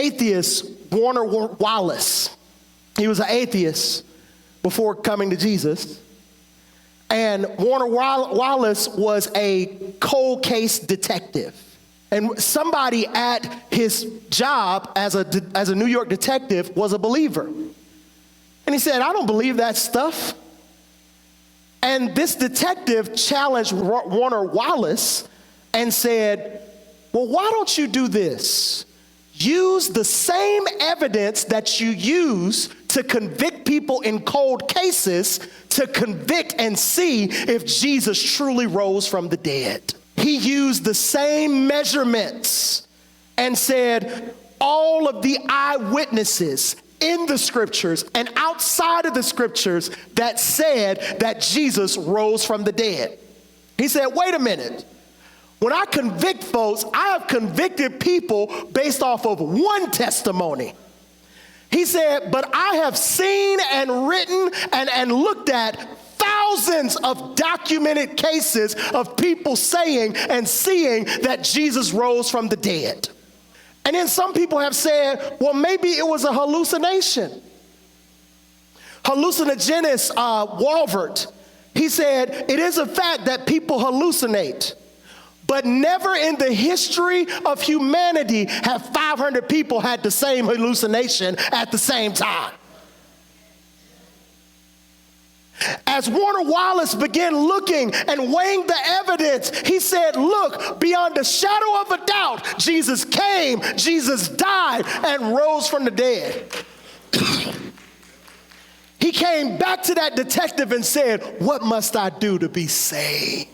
atheist, Warner Wallace. He was an atheist before coming to Jesus. And Warner Wallace was a cold case detective. And somebody at his job as a New York detective was a believer. And he said, I don't believe that stuff. And this detective challenged Warner Wallace and said, well, why don't you do this? Use the same evidence that you use to convict people in cold cases to convict and see if Jesus truly rose from the dead. He used the same measurements and said all of the eyewitnesses in the scriptures and outside of the scriptures that said that Jesus rose from the dead. He said, wait a minute. When I convict folks, I have convicted people based off of one testimony. He said, but I have seen and written and looked at thousands of documented cases of people saying and seeing that Jesus rose from the dead. And then some people have said, well, maybe it was a hallucination. Hallucinogenist Walvert, he said, it is a fact that people hallucinate. But never in the history of humanity have 500 people had the same hallucination at the same time. As Warner Wallace began looking and weighing the evidence, he said, look, beyond a shadow of a doubt, Jesus came, Jesus died, and rose from the dead. He came back to that detective and said, what must I do to be saved?